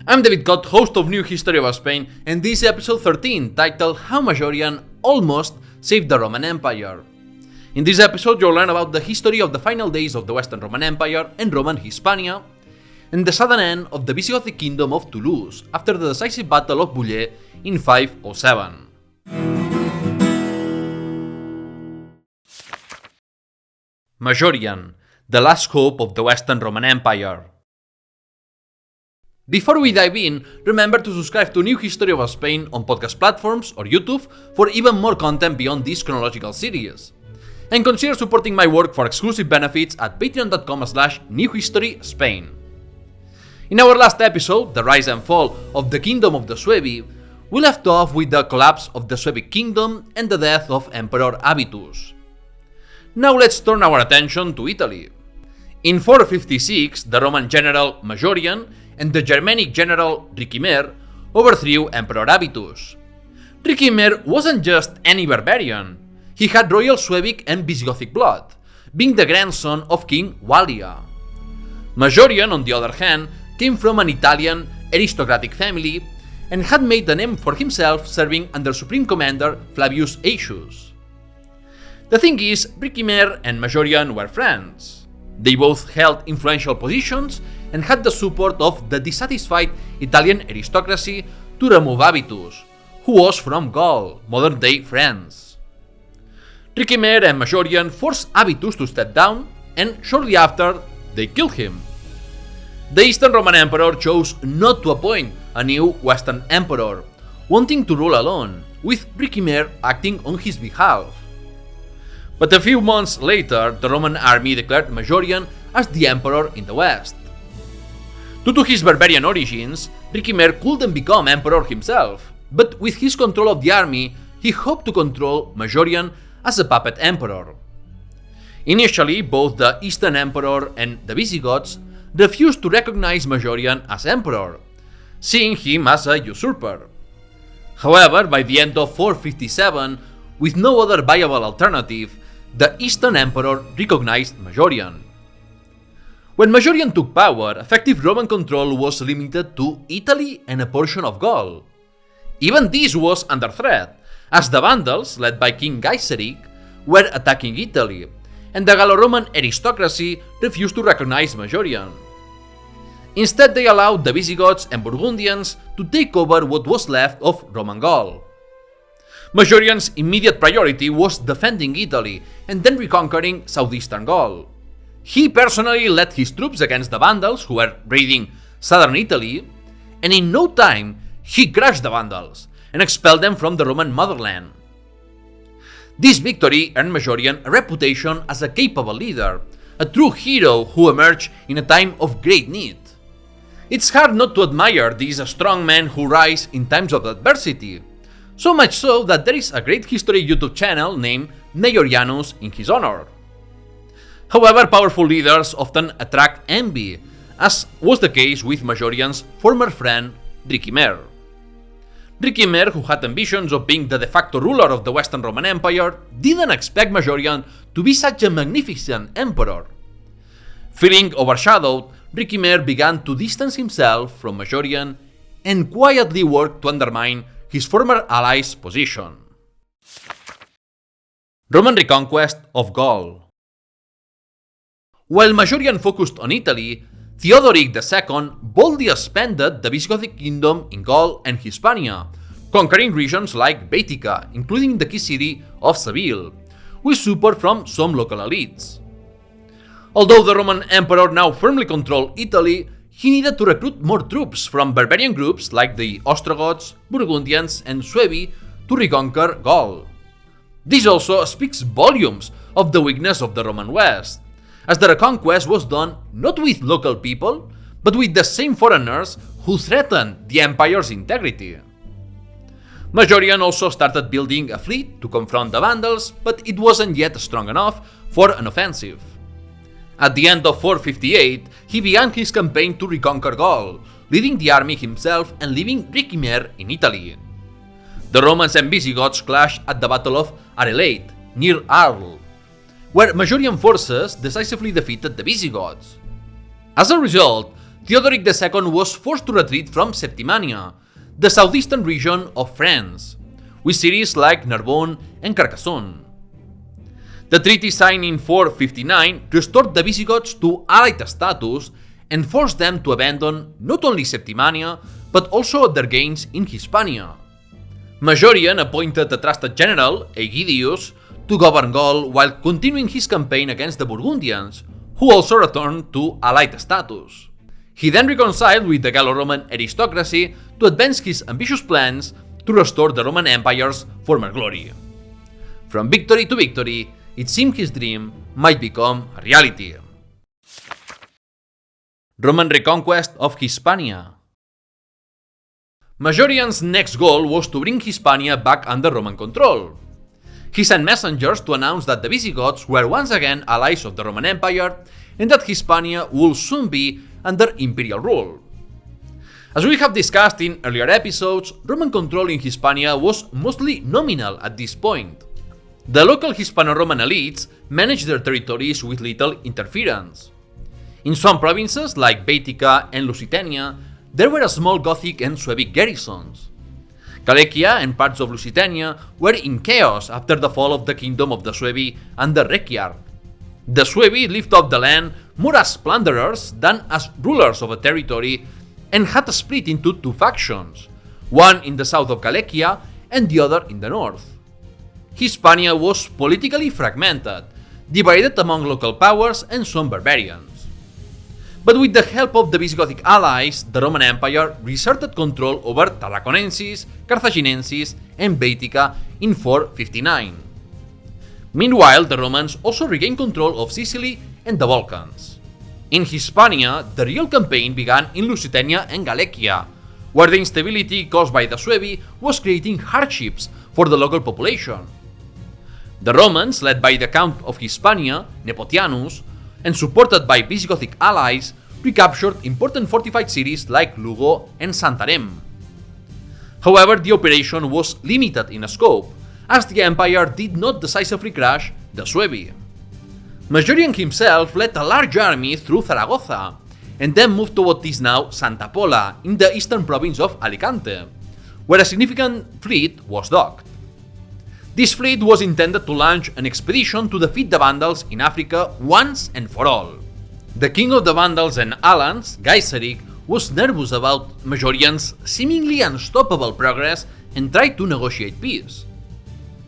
I'm David Cott, host of New History of Spain, and this is episode 13, titled How Majorian Almost Saved the Roman Empire. In this episode, you'll learn about the history of the final days of the Western Roman Empire and Roman Hispania, and the sudden end of the Visigothic Kingdom of Toulouse after the decisive Battle of Vouillé in 507. Majorian, the last hope of the Western Roman Empire. Before we dive in, remember to subscribe to New History of Spain on podcast platforms or YouTube for even more content beyond this chronological series. And consider supporting my work for exclusive benefits at patreon.com/newhistoryspain. In our last episode, The Rise and Fall of the Kingdom of the Suebi, we left off with the collapse of the Suebi kingdom and the death of Emperor Avitus. Now let's turn our attention to Italy. In 456, the Roman general Majorian and the Germanic general Ricimer overthrew Emperor Avitus. Ricimer wasn't just any barbarian, he had royal Suebic and Visigothic blood, being the grandson of King Wallia. Majorian, on the other hand, came from an Italian aristocratic family and had made a name for himself serving under Supreme Commander Flavius Aetius. The thing is, Ricimer and Majorian were friends. They both held influential positions and had the support of the dissatisfied Italian aristocracy to remove Avitus, who was from Gaul, modern-day France. Ricimer and Majorian forced Avitus to step down, and shortly after, they killed him. The Eastern Roman Emperor chose not to appoint a new Western Emperor, wanting to rule alone, with Ricimer acting on his behalf. But a few months later, the Roman army declared Majorian as the emperor in the West. Due to his barbarian origins, Ricimer couldn't become emperor himself, but with his control of the army, he hoped to control Majorian as a puppet emperor. Initially, both the Eastern Emperor and the Visigoths refused to recognize Majorian as emperor, seeing him as a usurper. However, by the end of 457, with no other viable alternative, the Eastern Emperor recognized Majorian. When Majorian took power, effective Roman control was limited to Italy and a portion of Gaul. Even this was under threat, as the Vandals, led by King Euric, were attacking Italy, and the Gallo-Roman aristocracy refused to recognize Majorian. Instead, they allowed the Visigoths and Burgundians to take over what was left of Roman Gaul. Majorian's immediate priority was defending Italy and then reconquering southeastern Gaul. He personally led his troops against the Vandals who were raiding southern Italy, and in no time he crushed the Vandals and expelled them from the Roman motherland. This victory earned Majorian a reputation as a capable leader, a true hero who emerged in a time of great need. It's hard not to admire these strong men who rise in times of adversity. So much so that there is a great history YouTube channel named Majorianus in his honor. However, powerful leaders often attract envy, as was the case with Majorian's former friend Ricimer. Ricimer, who had ambitions of being the de facto ruler of the Western Roman Empire, didn't expect Majorian to be such a magnificent emperor. Feeling overshadowed, Ricimer began to distance himself from Majorian and quietly worked to undermine his former ally's position. Roman reconquest of Gaul. While Majorian focused on Italy, Theodoric II boldly expanded the Visigothic Kingdom in Gaul and Hispania, conquering regions like Baetica, including the key city of Seville, with support from some local elites. Although the Roman Emperor now firmly controlled Italy, he needed to recruit more troops from barbarian groups like the Ostrogoths, Burgundians, and Suebi to reconquer Gaul. This also speaks volumes of the weakness of the Roman West, as the reconquest was done not with local people, but with the same foreigners who threatened the empire's integrity. Majorian also started building a fleet to confront the Vandals, but it wasn't yet strong enough for an offensive. At the end of 458, he began his campaign to reconquer Gaul, leading the army himself and leaving Ricimer in Italy. The Romans and Visigoths clashed at the Battle of Arelate, near Arles, where Majorian forces decisively defeated the Visigoths. As a result, Theodoric II was forced to retreat from Septimania, the southeastern region of France, with cities like Narbonne and Carcassonne. The treaty signed in 459 restored the Visigoths to allied status and forced them to abandon not only Septimania, but also their gains in Hispania. Majorian appointed a trusted general, Aegidius, to govern Gaul while continuing his campaign against the Burgundians, who also returned to allied status. He then reconciled with the Gallo-Roman aristocracy to advance his ambitious plans to restore the Roman Empire's former glory. From victory to victory, it seemed his dream might become a reality. Roman reconquest of Hispania. Majorian's next goal was to bring Hispania back under Roman control. He sent messengers to announce that the Visigoths were once again allies of the Roman Empire and that Hispania would soon be under imperial rule. As we have discussed in earlier episodes, Roman control in Hispania was mostly nominal at this point. The local Hispano-Roman elites managed their territories with little interference. In some provinces like Baetica and Lusitania, there were small Gothic and Suebi garrisons. Galicia and parts of Lusitania were in chaos after the fall of the kingdom of the Suebi under Reciar. The Suebi lived off the land more as plunderers than as rulers of a territory and had split into two factions, one in the south of Galicia and the other in the north. Hispania was politically fragmented, divided among local powers and some barbarians. But with the help of the Visigothic allies, the Roman Empire reasserted control over Tarraconensis, Carthaginensis, and Baetica in 459. Meanwhile, the Romans also regained control of Sicily and the Balkans. In Hispania, the real campaign began in Lusitania and Galicia, where the instability caused by the Suebi was creating hardships for the local population. The Romans, led by the Count of Hispania, Nepotianus, and supported by Visigothic allies, recaptured important fortified cities like Lugo and Santarém. However, the operation was limited in scope, as the empire did not decisively crush the Suebi. Majorian himself led a large army through Zaragoza, and then moved to what is now Santa Pola in the eastern province of Alicante, where a significant fleet was docked. This fleet was intended to launch an expedition to defeat the Vandals in Africa once and for all. The king of the Vandals and Alans, Euric, was nervous about Majorian's seemingly unstoppable progress and tried to negotiate peace.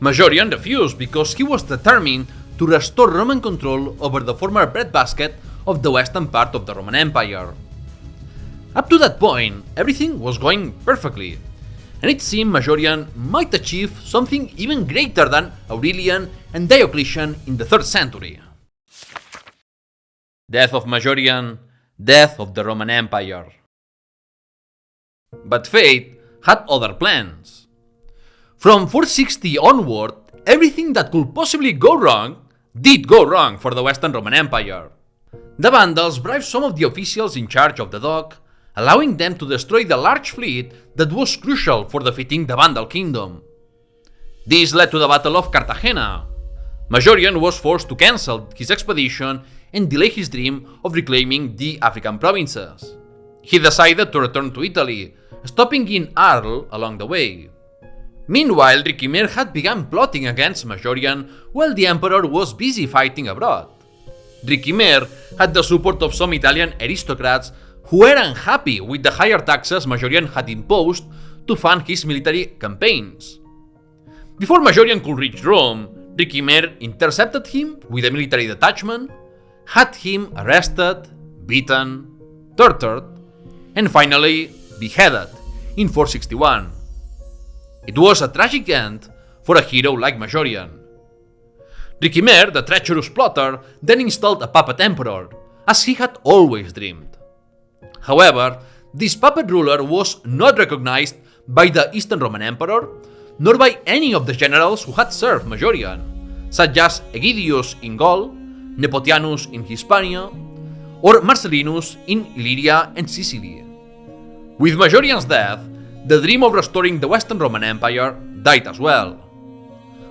Majorian refused because he was determined to restore Roman control over the former breadbasket of the western part of the Roman Empire. Up to that point, everything was going perfectly, and it seemed Majorian might achieve something even greater than Aurelian and Diocletian in the 3rd century. Death of Majorian, death of the Roman Empire. But fate had other plans. From 460 onward, everything that could possibly go wrong did go wrong for the Western Roman Empire. The Vandals bribed some of the officials in charge of the dock, allowing them to destroy the large fleet that was crucial for defeating the Vandal kingdom. This led to the Battle of Cartagena. Majorian was forced to cancel his expedition and delay his dream of reclaiming the African provinces. He decided to return to Italy, stopping in Arles along the way. Meanwhile, Ricimer had begun plotting against Majorian while the emperor was busy fighting abroad. Ricimer had the support of some Italian aristocrats who were unhappy with the higher taxes Majorian had imposed to fund his military campaigns. Before Majorian could reach Rome, Ricimer intercepted him with a military detachment, had him arrested, beaten, tortured, and finally beheaded in 461. It was a tragic end for a hero like Majorian. Ricimer, the treacherous plotter, then installed a puppet emperor, as he had always dreamed. However, this puppet ruler was not recognized by the Eastern Roman Emperor, nor by any of the generals who had served Majorian, such as Aegidius in Gaul, Nepotianus in Hispania, or Marcellinus in Illyria and Sicily. With Majorian's death, the dream of restoring the Western Roman Empire died as well.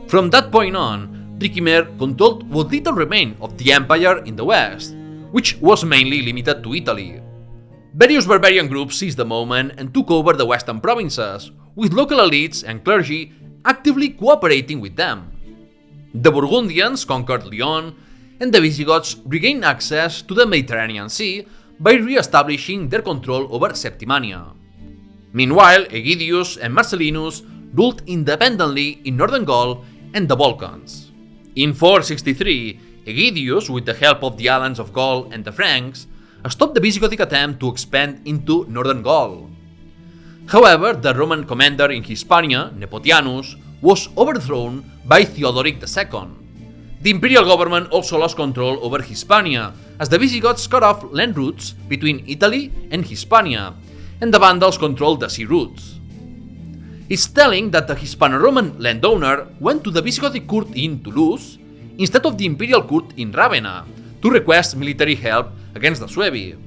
From that point on, Ricimer controlled what little remained of the empire in the west, which was mainly limited to Italy. various barbarian groups seized the moment and took over the western provinces, with local elites and clergy actively cooperating with them. The Burgundians conquered Lyon, and the Visigoths regained access to the Mediterranean Sea by re-establishing their control over Septimania. Meanwhile, Aegidius and Marcellinus ruled independently in northern Gaul and the Balkans. In 463, Aegidius, with the help of the allies of Gaul and the Franks, stopped the Visigothic attempt to expand into northern Gaul. However, the Roman commander in Hispania, Nepotianus, was overthrown by Theodoric II. The imperial government also lost control over Hispania, as the Visigoths cut off land routes between Italy and Hispania, and the Vandals controlled the sea routes. It's telling that the Hispano-Roman landowner went to the Visigothic court in Toulouse instead of the imperial court in Ravenna to request military help against the Suebi.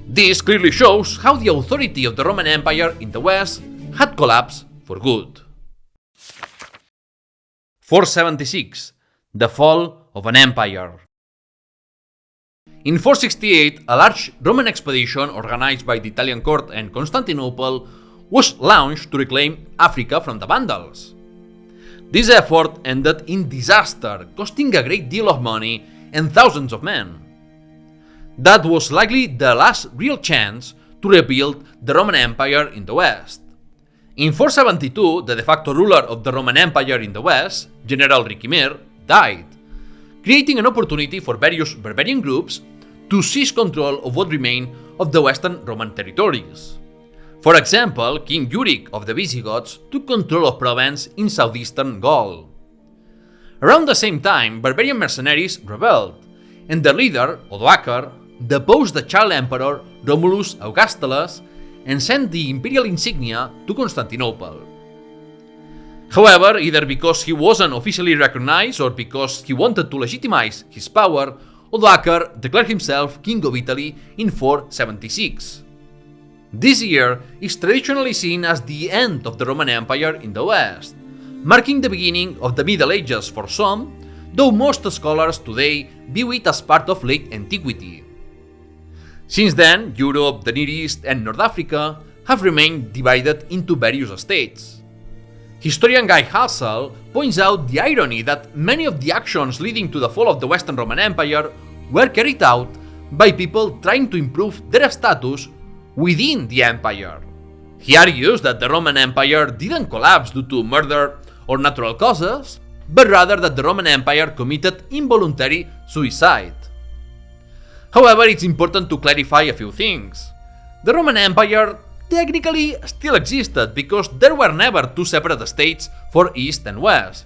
This clearly shows how the authority of the Roman Empire in the West had collapsed for good. 476. The fall of an empire. In 468, a large Roman expedition organized by the Italian court and Constantinople was launched to reclaim Africa from the Vandals. This effort ended in disaster, costing a great deal of money and thousands of men. That was likely the last real chance to rebuild the Roman Empire in the West. In 472, the de facto ruler of the Roman Empire in the West, General Ricimer, died, creating an opportunity for various barbarian groups to seize control of what remained of the Western Roman territories. For example, King Euric of the Visigoths took control of Provence in southeastern Gaul. Around the same time, barbarian mercenaries rebelled, and their leader, Odoacer, deposed the child emperor Romulus Augustulus and sent the imperial insignia to Constantinople. However, either because he wasn't officially recognized or because he wanted to legitimize his power, Odoacer declared himself King of Italy in 476. This year is traditionally seen as the end of the Roman Empire in the West, marking the beginning of the Middle Ages for some, though most scholars today view it as part of late antiquity. Since then, Europe, the Near East, and North Africa have remained divided into various states. Historian Guy Halsall points out the irony that many of the actions leading to the fall of the Western Roman Empire were carried out by people trying to improve their status within the empire. He argues that the Roman Empire didn't collapse due to murder or natural causes, but rather that the Roman Empire committed involuntary suicide. However, it's important to clarify a few things. The Roman Empire technically still existed because there were never two separate states for East and West.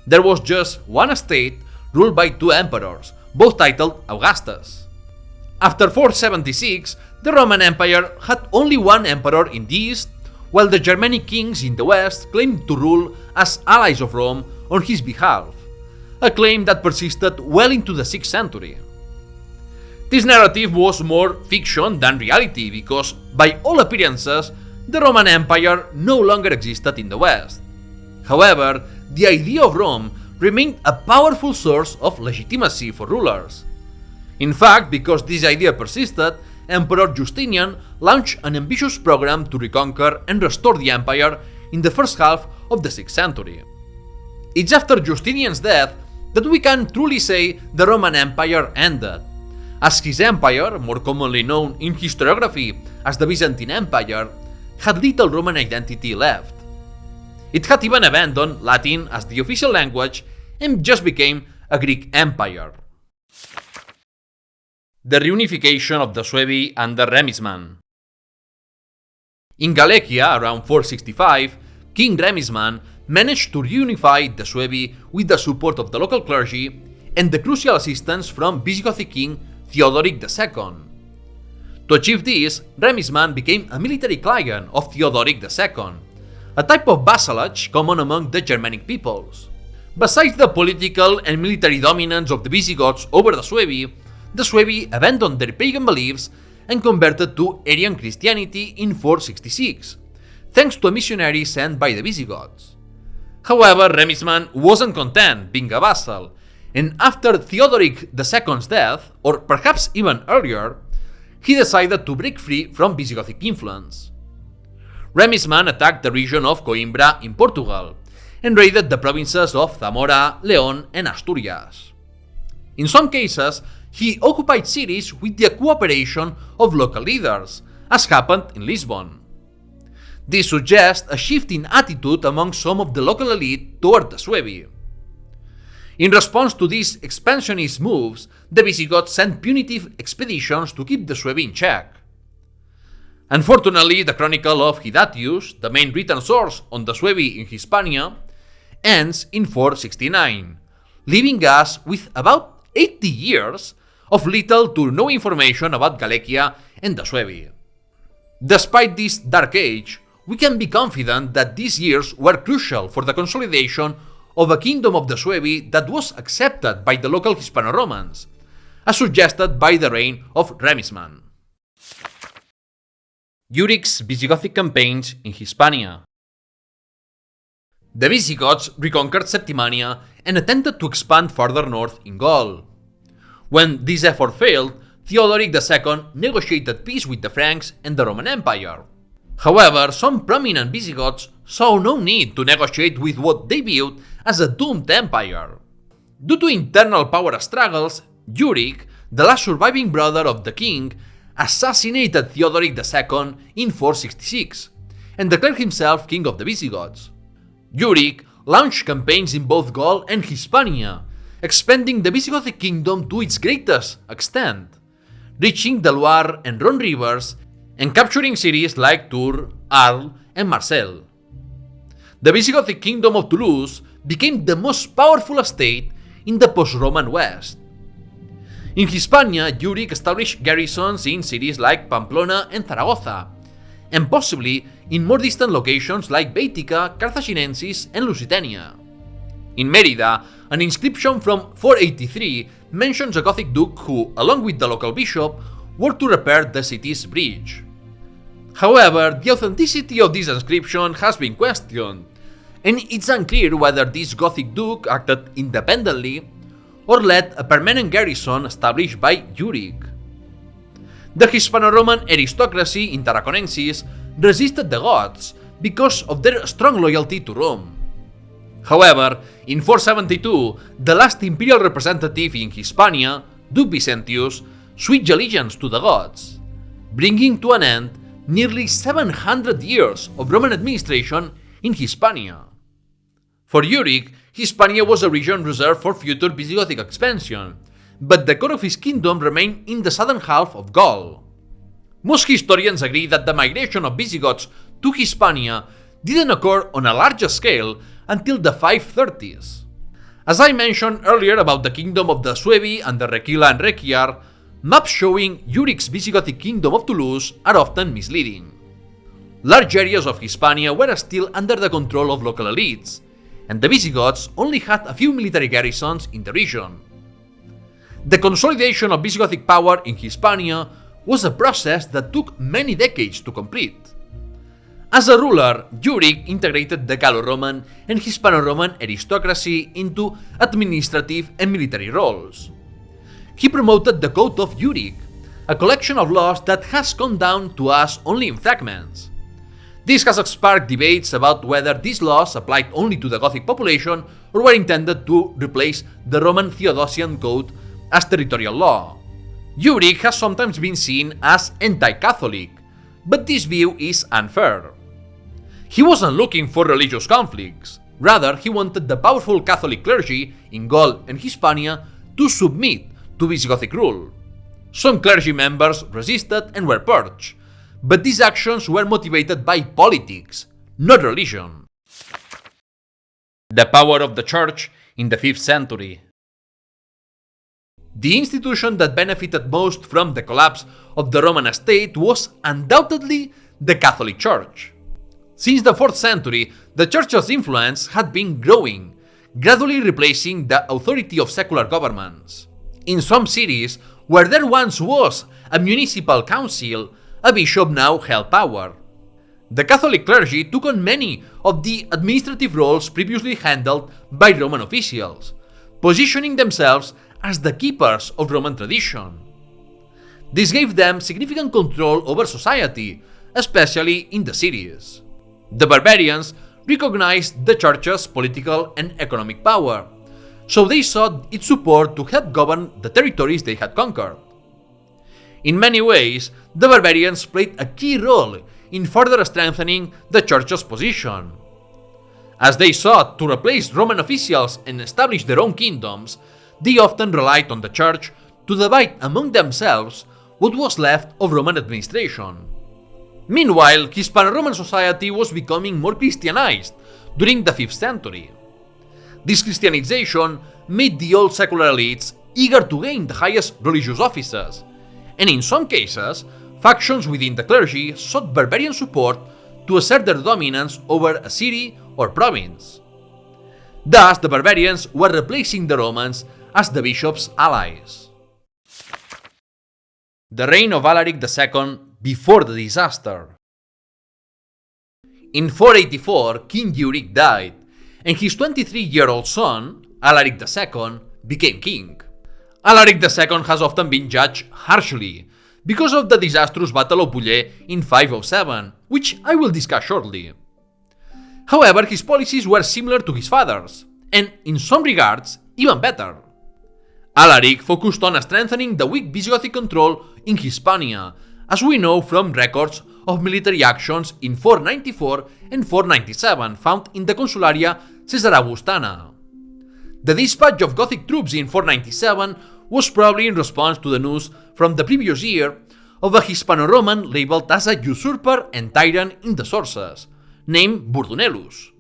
There was just one state ruled by two emperors, both titled Augustus. After 476, the Roman Empire had only one emperor in the East, while the Germanic kings in the West claimed to rule as allies of Rome on his behalf, a claim that persisted well into the 6th century. This narrative was more fiction than reality because, by all appearances, the Roman Empire no longer existed in the West. However, the idea of Rome remained a powerful source of legitimacy for rulers. In fact, because this idea persisted, Emperor Justinian launched an ambitious program to reconquer and restore the empire in the first half of the 6th century. It's after Justinian's death that we can truly say the Roman Empire ended, as his empire, more commonly known in historiography as the Byzantine Empire, had little Roman identity left. It had even abandoned Latin as the official language and just became a Greek empire. The reunification of the Suebi under Remismund. In Galatia around 465, King Remismund managed to reunify the Suebi with the support of the local clergy and the crucial assistance from Visigothic King Theodoric II. To achieve this, Remismund became a military client of Theodoric II, a type of vassalage common among the Germanic peoples. Besides the political and military dominance of the Visigoths over the Suebi abandoned their pagan beliefs and converted to Arian Christianity in 466, thanks to a missionary sent by the Visigoths. However, Remismund wasn't content being a vassal, and after Theodoric II's death, or perhaps even earlier, he decided to break free from Visigothic influence. Remismund attacked the region of Coimbra in Portugal and raided the provinces of Zamora, León, and Asturias. In some cases, he occupied cities with the cooperation of local leaders, as happened in Lisbon. This suggests a shift in attitude among some of the local elite toward the Suebi. In response to these expansionist moves, the Visigoths sent punitive expeditions to keep the Suebi in check. Unfortunately, the chronicle of Hidatius, the main written source on the Suebi in Hispania, ends in 469, leaving us with about 80 years of little to no information about Galicia and the Suebi. Despite this dark age, we can be confident that these years were crucial for the consolidation of a kingdom of the Suebi that was accepted by the local Hispano-Romans, as suggested by the reign of Remismund. Euric's Visigothic campaigns in Hispania. The Visigoths reconquered Septimania and attempted to expand further north in Gaul. When this effort failed, Theodoric II negotiated peace with the Franks and the Roman Empire. However, some prominent Visigoths saw no need to negotiate with what they viewed as a doomed empire. Due to internal power struggles, Euric, the last surviving brother of the king, assassinated Theodoric II in 466 and declared himself king of the Visigoths. Euric launched campaigns in both Gaul and Hispania, expanding the Visigothic kingdom to its greatest extent, reaching the Loire and Rhone rivers and capturing cities like Tours, Arles, and Marseille. The Visigothic Kingdom of Toulouse became the most powerful state in the post-Roman West. In Hispania, Euric established garrisons in cities like Pamplona and Zaragoza, and possibly in more distant locations like Baetica, Carthaginensis, and Lusitania. In Merida, an inscription from 483 mentions a Gothic duke who, along with the local bishop, worked to repair the city's bridge. However, the authenticity of this inscription has been questioned, and it's unclear whether this Gothic duke acted independently or led a permanent garrison established by Euric. The Hispano-Roman aristocracy in Tarraconensis resisted the Goths because of their strong loyalty to Rome. However, in 472, the last imperial representative in Hispania, Duke Vicentius, switched allegiance to the Goths, bringing to an end nearly 700 years of Roman administration in Hispania. For Euric, Hispania was a region reserved for future Visigothic expansion, but the core of his kingdom remained in the southern half of Gaul. Most historians agree that the migration of Visigoths to Hispania didn't occur on a larger scale until the 530s. As I mentioned earlier about the kingdom of the Suebi under Requila and Requiar, maps showing Euric's Visigothic Kingdom of Toulouse are often misleading. Large areas of Hispania were still under the control of local elites, and the Visigoths only had a few military garrisons in the region. The consolidation of Visigothic power in Hispania was a process that took many decades to complete. As a ruler, Euric integrated the Gallo-Roman and Hispano-Roman aristocracy into administrative and military roles. He promoted the Code of Euric, a collection of laws that has come down to us only in fragments. This has sparked debates about whether these laws applied only to the Gothic population or were intended to replace the Roman Theodosian Code as territorial law. Euric has sometimes been seen as anti-Catholic, but this view is unfair. He wasn't looking for religious conflicts, rather he wanted the powerful Catholic clergy in Gaul and Hispania to submit to Visigothic rule. Some clergy members resisted and were purged, but these actions were motivated by politics, not religion. The power of the Church in the 5th century. The institution that benefited most from the collapse of the Roman state was undoubtedly the Catholic Church. Since the 4th century, the Church's influence had been growing, gradually replacing the authority of secular governments. In some cities, where there once was a municipal council, a bishop now held power. The Catholic clergy took on many of the administrative roles previously handled by Roman officials, positioning themselves as the keepers of Roman tradition. This gave them significant control over society, especially in the cities. The barbarians recognized the church's political and economic power, so they sought its support to help govern the territories they had conquered. In many ways, the barbarians played a key role in further strengthening the church's position. As they sought to replace Roman officials and establish their own kingdoms, they often relied on the church to divide among themselves what was left of Roman administration. Meanwhile, Hispano-Roman society was becoming more Christianized during the 5th century. This Christianization made the old secular elites eager to gain the highest religious offices, and in some cases, factions within the clergy sought barbarian support to assert their dominance over a city or province. Thus, the barbarians were replacing the Romans as the bishop's allies. The reign of Alaric II before the disaster. In 484, King Euric died, and his 23-year-old son, Alaric II, became king. Alaric II has often been judged harshly because of the disastrous Battle of Vouillé in 507, which I will discuss shortly. However, his policies were similar to his father's, and in some regards, even better. Alaric focused on strengthening the weak Visigothic control in Hispania, as we know from records of military actions in 494 and 497 found in the Consularia Caesarabustana. The dispatch of Gothic troops in 497 was probably in response to the news from the previous year of a Hispano-Roman labeled as a usurper and tyrant in the sources, named Burdunellus.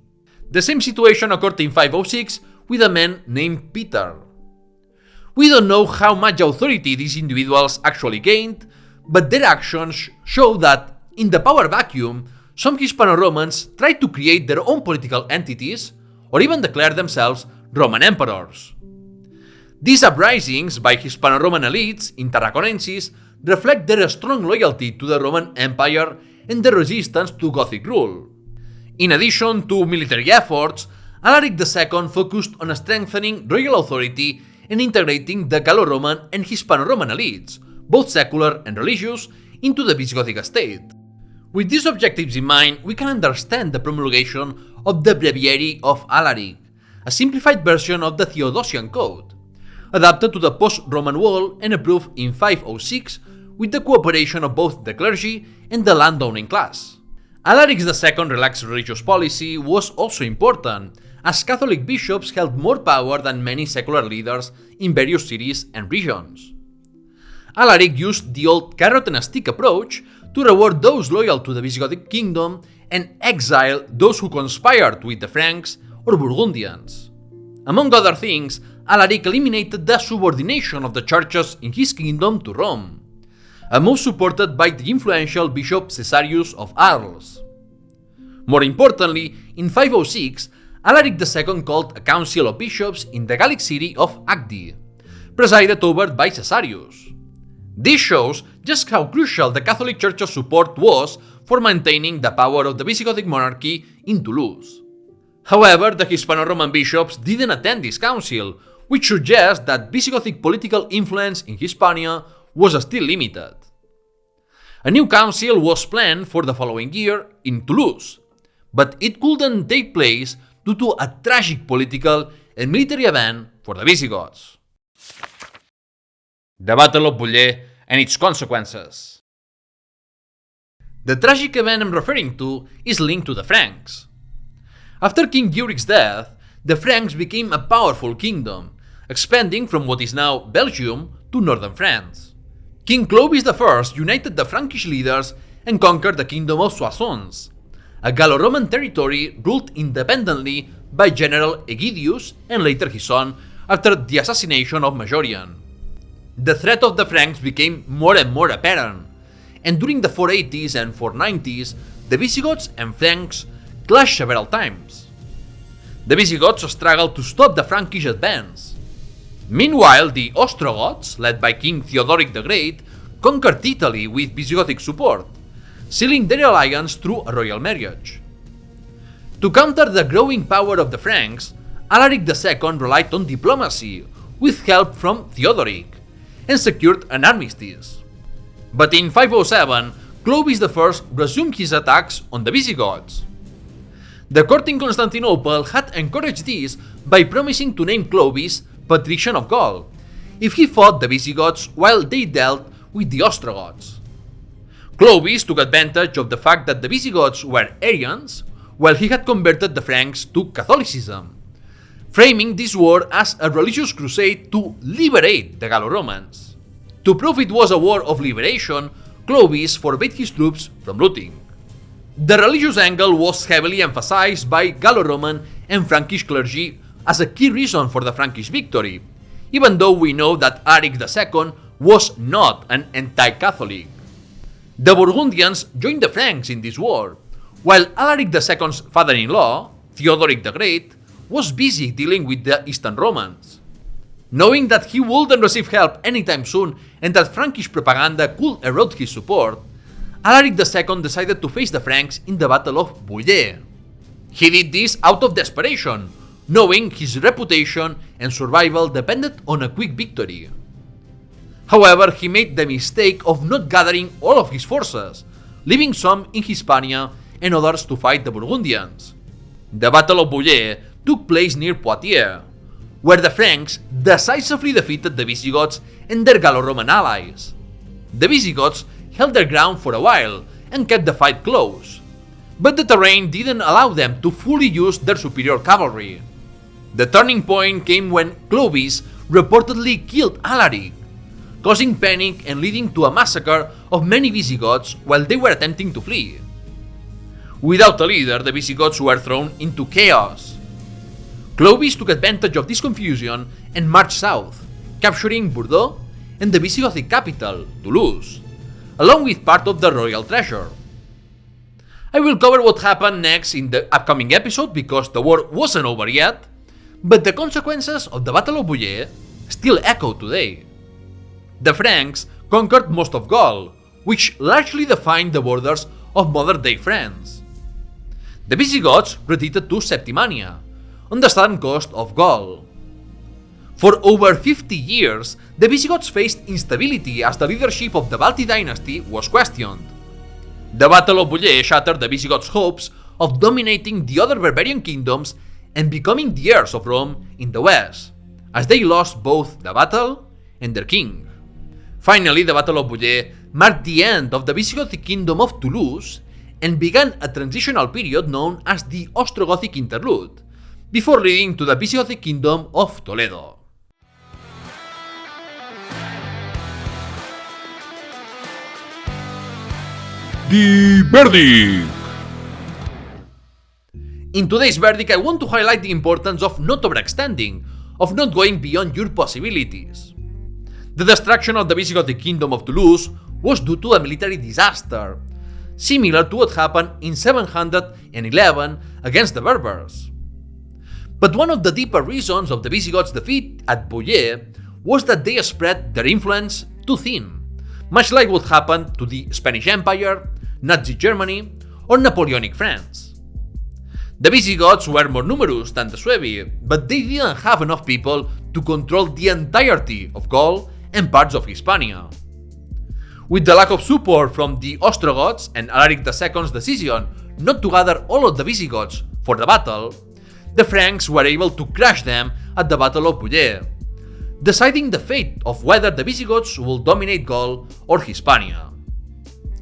The same situation occurred in 506 with a man named Peter. We don't know how much authority these individuals actually gained, but their actions show that, in the power vacuum, some Hispano-Romans tried to create their own political entities, or even declare themselves Roman emperors. These uprisings by Hispano-Roman elites in Tarraconensis reflect their strong loyalty to the Roman Empire and their resistance to Gothic rule. In addition to military efforts, Alaric II focused on strengthening royal authority and integrating the Gallo-Roman and Hispano-Roman elites, both secular and religious, into the Visigothic state. With these objectives in mind, we can understand the promulgation of the Breviary of Alaric, a simplified version of the Theodosian Code, adapted to the post-Roman world and approved in 506 with the cooperation of both the clergy and the landowning class. Alaric II's relaxed religious policy was also important, as Catholic bishops held more power than many secular leaders in various cities and regions. Alaric used the old carrot and stick approach to reward those loyal to the Visigothic kingdom and exile those who conspired with the Franks or Burgundians. Among other things, Alaric eliminated the subordination of the churches in his kingdom to Rome, a move supported by the influential Bishop Caesarius of Arles. More importantly, in 506, Alaric II called a council of bishops in the Gallic city of Agde, presided over by Caesarius. This shows just how crucial the Catholic Church's support was for maintaining the power of the Visigothic monarchy in Toulouse. However, the Hispano-Roman bishops didn't attend this council, which suggests that Visigothic political influence in Hispania was still limited. A new council was planned for the following year in Toulouse, but it couldn't take place due to a tragic political and military event for the Visigoths. The Battle of Vouillé and its consequences. The tragic event I'm referring to is linked to the Franks. After King Euric's death, the Franks became a powerful kingdom, expanding from what is now Belgium to northern France. King Clovis I united the Frankish leaders and conquered the kingdom of Soissons, a Gallo-Roman territory ruled independently by General Aegidius and later his son after the assassination of Majorian. The threat of the Franks became more and more apparent, and during the 480s and 490s, the Visigoths and Franks clashed several times. The Visigoths struggled to stop the Frankish advance. Meanwhile, the Ostrogoths, led by King Theodoric the Great, conquered Italy with Visigothic support, sealing their alliance through a royal marriage. To counter the growing power of the Franks, Alaric II relied on diplomacy with help from Theodoric, and secured an armistice. But in 507, Clovis I resumed his attacks on the Visigoths. The court in Constantinople had encouraged this by promising to name Clovis Patrician of Gaul if he fought the Visigoths while they dealt with the Ostrogoths. Clovis took advantage of the fact that the Visigoths were Arians, while he had converted the Franks to Catholicism, framing this war as a religious crusade to liberate the Gallo-Romans. To prove it was a war of liberation, Clovis forbade his troops from looting. The religious angle was heavily emphasized by Gallo-Roman and Frankish clergy as a key reason for the Frankish victory, even though we know that Alaric II was not an anti-Catholic. The Burgundians joined the Franks in this war, while Alaric II's father-in-law, Theodoric the Great, was busy dealing with the Eastern Romans. Knowing that he wouldn't receive help anytime soon and that Frankish propaganda could erode his support, Alaric II decided to face the Franks in the Battle of Vouillé. He did this out of desperation, knowing his reputation and survival depended on a quick victory. However, he made the mistake of not gathering all of his forces, leaving some in Hispania and others to fight the Burgundians. The Battle of Vouillé took place near Poitiers, where the Franks decisively defeated the Visigoths and their Gallo-Roman allies. The Visigoths held their ground for a while and kept the fight close, but the terrain didn't allow them to fully use their superior cavalry. The turning point came when Clovis reportedly killed Alaric, causing panic and leading to a massacre of many Visigoths while they were attempting to flee. Without a leader, the Visigoths were thrown into chaos. Clovis took advantage of this confusion and marched south, capturing Bordeaux and the Visigothic capital, Toulouse, along with part of the royal treasure. I will cover what happened next in the upcoming episode because the war wasn't over yet, but the consequences of the Battle of Vouillé still echo today. The Franks conquered most of Gaul, which largely defined the borders of modern-day France. The Visigoths retreated to Septimania, on the southern coast of Gaul. For over 50 years, the Visigoths faced instability as the leadership of the Balti dynasty was questioned. The Battle of Vouillé shattered the Visigoths' hopes of dominating the other barbarian kingdoms and becoming the heirs of Rome in the west, as they lost both the battle and their king. Finally, the Battle of Vouillé marked the end of the Visigothic Kingdom of Toulouse and began a transitional period known as the Ostrogothic Interlude, before leading to the Visigothic Kingdom of Toledo. The verdict! In today's verdict, I want to highlight the importance of not overextending, of not going beyond your possibilities. The destruction of the Visigothic Kingdom of Toulouse was due to a military disaster, similar to what happened in 711 against the Berbers. But one of the deeper reasons of the Visigoths' defeat at Vouillé was that they spread their influence too thin, much like what happened to the Spanish Empire, Nazi Germany, or Napoleonic France. The Visigoths were more numerous than the Suebi, but they didn't have enough people to control the entirety of Gaul and parts of Hispania. With the lack of support from the Ostrogoths and Alaric II's decision not to gather all of the Visigoths for the battle, the Franks were able to crush them at the Battle of Vouillé, deciding the fate of whether the Visigoths will dominate Gaul or Hispania.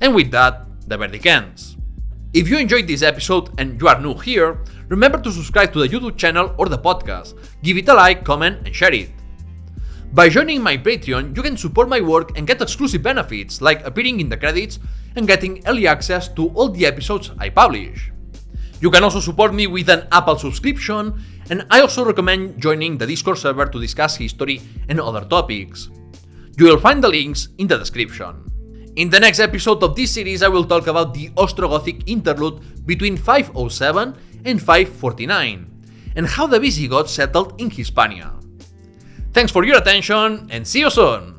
And with that, the verdict ends. If you enjoyed this episode and you are new here, remember to subscribe to the YouTube channel or the podcast, give it a like, comment, and share it. By joining my Patreon, you can support my work and get exclusive benefits like appearing in the credits and getting early access to all the episodes I publish. You can also support me with an Apple subscription, and I also recommend joining the Discord server to discuss history and other topics. You will find the links in the description. In the next episode of this series, I will talk about the Ostrogothic interlude between 507 and 549, and how the Visigoths settled in Hispania. Thanks for your attention, and see you soon!